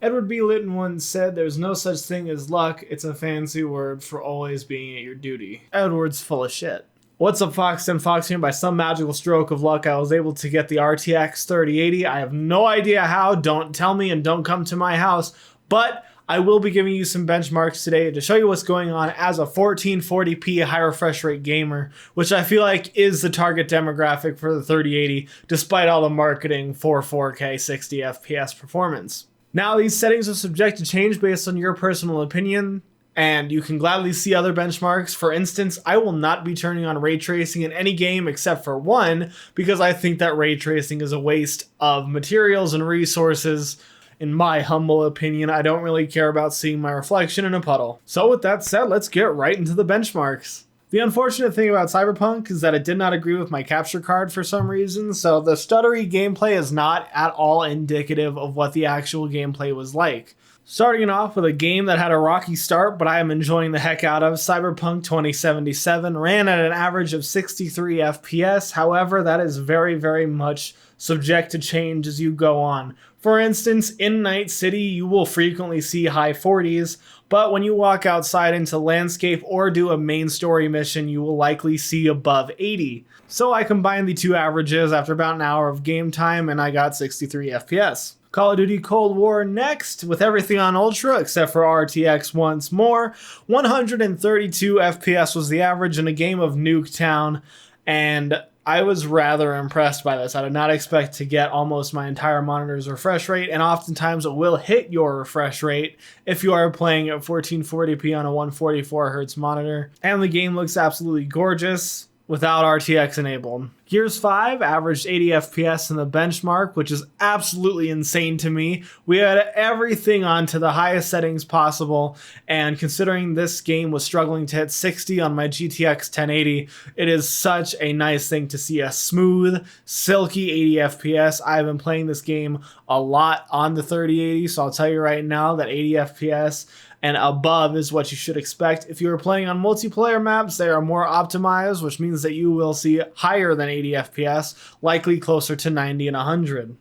Edward B. Litton once said, "There's no such thing as luck, it's a fancy word for always being at your duty." Edward's full of shit. What's up, Fox and Fox here? By some magical stroke of luck, I was able to get the RTX 3080. I have no idea how, don't tell me and don't come to my house, but I will be giving you some benchmarks today to show you what's going on as a 1440p high refresh rate gamer, which I feel like is the target demographic for the 3080, despite all the marketing for 4K 60 FPS performance. Now, these settings are subject to change based on your personal opinion, and you can gladly see other benchmarks. For instance, I will not be turning on ray tracing in any game except for one, because I think that ray tracing is a waste of materials and resources. In my humble opinion, I don't really care about seeing my reflection in a puddle. So with that said, let's get right into the benchmarks. The unfortunate thing about Cyberpunk is that it did not agree with my capture card for some reason, so the stuttery gameplay is not at all indicative of what the actual gameplay was like. Starting off with a game that had a rocky start, but I am enjoying the heck out of, Cyberpunk 2077 ran at an average of 63 FPS. However, that is very much subject to change as you go on. For instance, in Night City, you will frequently see high 40s, but when you walk outside into landscape or do a main story mission, you will likely see above 80. So I combined the two averages after about an hour of game time, and I got 63 FPS. Call of Duty Cold War next, with everything on Ultra except for RTX once more. 132 FPS was the average in a game of Nuketown, and I was rather impressed by this. I did not expect to get almost my entire monitor's refresh rate, and oftentimes it will hit your refresh rate if you are playing at 1440p on a 144Hz monitor. And the game looks absolutely gorgeous without RTX enabled. Gears 5 averaged 80 FPS in the benchmark, which is absolutely insane to me. We had everything on to the highest settings possible, and considering this game was struggling to hit 60 on my GTX 1080, it is such a nice thing to see a smooth, silky 80 FPS. I've been playing this game a lot on the 3080, so I'll tell you right now that 80 FPS and above is what you should expect. If you are playing on multiplayer maps, they are more optimized, which means that you will see higher than 80 FPS, likely closer to 90 and 100.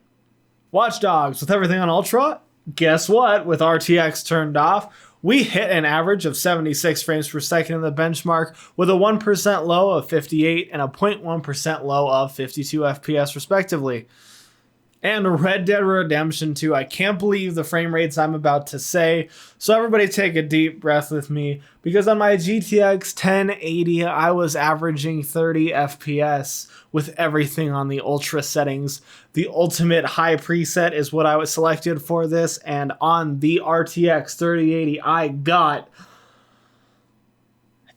Watch Dogs, with everything on Ultra, guess what? With RTX turned off, we hit an average of 76 frames per second in the benchmark, with a 1% low of 58 and a 0.1% low of 52 FPS respectively. And Red Dead Redemption 2, I can't believe the frame rates I'm about to say, so everybody take a deep breath with me, because on my GTX 1080, I was averaging 30 FPS with everything on the Ultra settings. The ultimate high preset is what I was selected for this, and on the RTX 3080, I got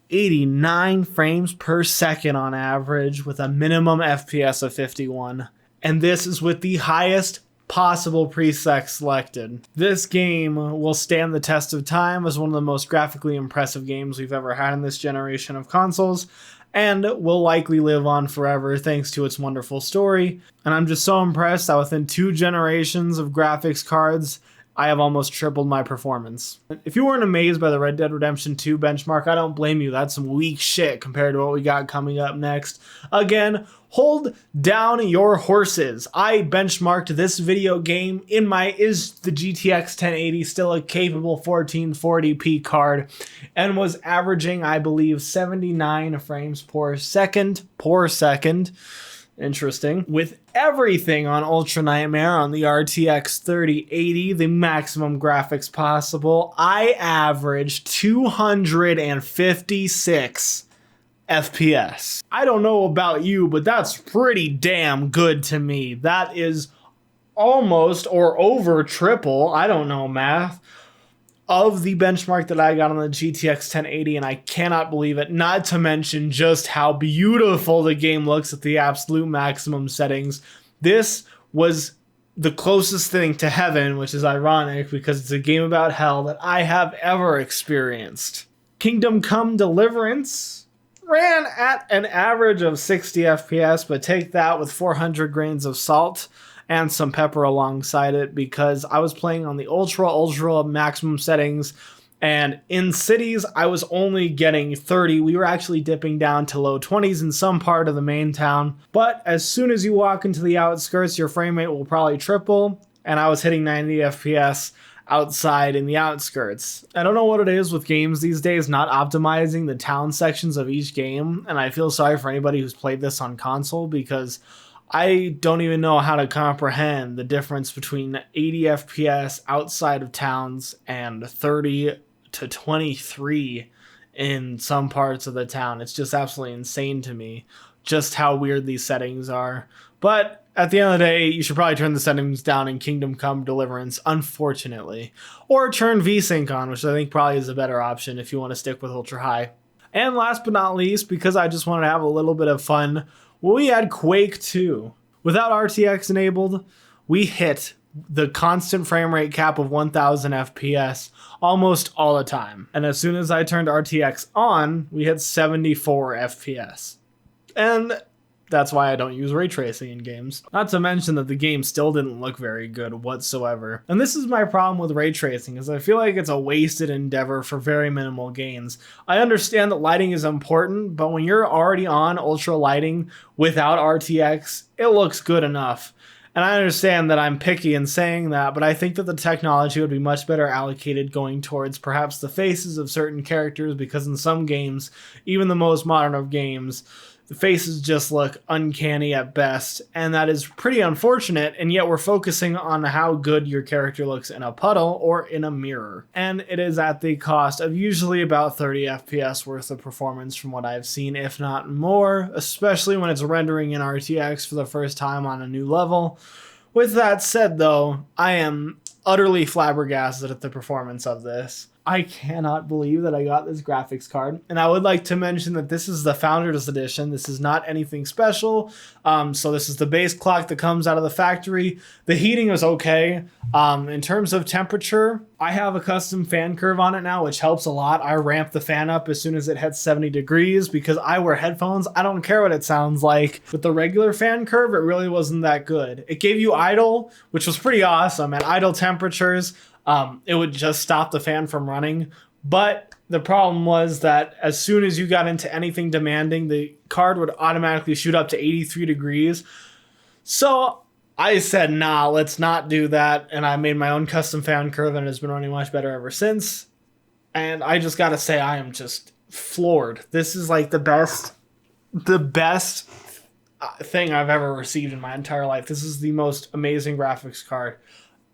89 frames per second on average with a minimum FPS of 51. And this is with the highest possible preset selected. This game will stand the test of time as one of the most graphically impressive games we've ever had in this generation of consoles, and will likely live on forever thanks to its wonderful story. And I'm just so impressed that within 2 generations of graphics cards, I have almost tripled my performance. If you weren't amazed by the Red Dead Redemption 2 benchmark, I don't blame you. That's some weak shit compared to what we got coming up next. Again, hold down your horses. I benchmarked this video game in my, is the GTX 1080 still a capable 1440p card, and was averaging, I believe, 79 frames per second. Interesting. With everything on Ultra Nightmare on the RTX 3080, the maximum graphics possible, I averaged 256 FPS. I don't know about you, but that's pretty damn good to me. That is almost or over triple, I don't know math, of the benchmark that I got on the GTX 1080, and I cannot believe it, not to mention just how beautiful the game looks at the absolute maximum settings. This was the closest thing to heaven, which is ironic because it's a game about hell, that I have ever experienced. Kingdom Come Deliverance ran at an average of 60 FPS, but take that with 400 grains of salt and some pepper alongside it, because I was playing on the ultra maximum settings, and in cities I was only getting 30. We were actually dipping down to low 20s in some part of the main town, but as soon as you walk into the outskirts, your frame rate will probably triple, and I was hitting 90 FPS outside in the outskirts. I don't know what it is with games these days not optimizing the town sections of each game, and I feel sorry for anybody who's played this on console because I don't even know how to comprehend the difference between 80 FPS outside of towns and 30 to 23 in some parts of the town. It's just absolutely insane to me just how weird these settings are. But at the end of the day, you should probably turn the settings down in Kingdom Come Deliverance, unfortunately. Or turn VSync on, which I think probably is a better option if you want to stick with ultra high. And last but not least, because I just wanted to have a little bit of fun, we had Quake 2. Without RTX enabled, we hit the constant frame rate cap of 1000 FPS almost all the time. And as soon as I turned RTX on, we hit 74 FPS. And that's why I don't use ray tracing in games. Not to mention that the game still didn't look very good whatsoever. And this is my problem with ray tracing, is I feel like it's a wasted endeavor for very minimal gains. I understand that lighting is important, but when you're already on ultra lighting without RTX, it looks good enough. And I understand that I'm picky in saying that, but I think that the technology would be much better allocated going towards perhaps the faces of certain characters, because in some games, even the most modern of games, the faces just look uncanny at best, and that is pretty unfortunate, and yet we're focusing on how good your character looks in a puddle or in a mirror. And it is at the cost of usually about 30 FPS worth of performance from what I've seen, if not more, especially when it's rendering in RTX for the first time on a new level. With that said though, I am utterly flabbergasted at the performance of this. I cannot believe that I got this graphics card. And I would like to mention that this is the Founders Edition. This is not anything special. So this is the base clock that comes out of the factory. The heating is okay. In terms of temperature, I have a custom fan curve on it now, which helps a lot. I ramp the fan up as soon as it hits 70 degrees because I wear headphones. I don't care what it sounds like. With the regular fan curve, it really wasn't that good. It gave you idle, which was pretty awesome. At idle temperatures, it would just stop the fan from running. But the problem was that as soon as you got into anything demanding, the card would automatically shoot up to 83 degrees. So I said, nah, let's not do that. And I made my own custom fan curve, and it's been running much better ever since. And I just got to say, I am just floored. This is like the best thing I've ever received in my entire life. This is the most amazing graphics card.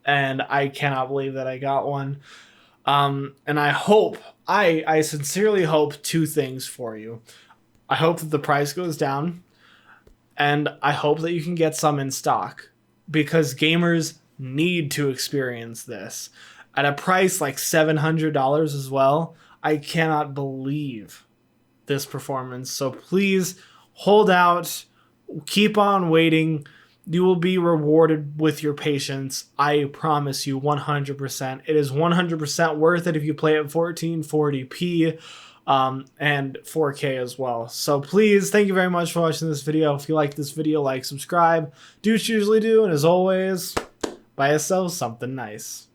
And I cannot believe that I got one. And I sincerely hope two things for you. I hope that the price goes down, and I hope that you can get some in stock, because gamers need to experience this. At a price like $700 as well, I cannot believe this performance. So please hold out, keep on waiting. You will be rewarded with your patience. I promise you 100%. It is 100% worth it if you play at 1440p and 4K as well. So please, thank you very much for watching this video. If you like this video, like, subscribe. Do what you usually do. And as always, buy yourself something nice.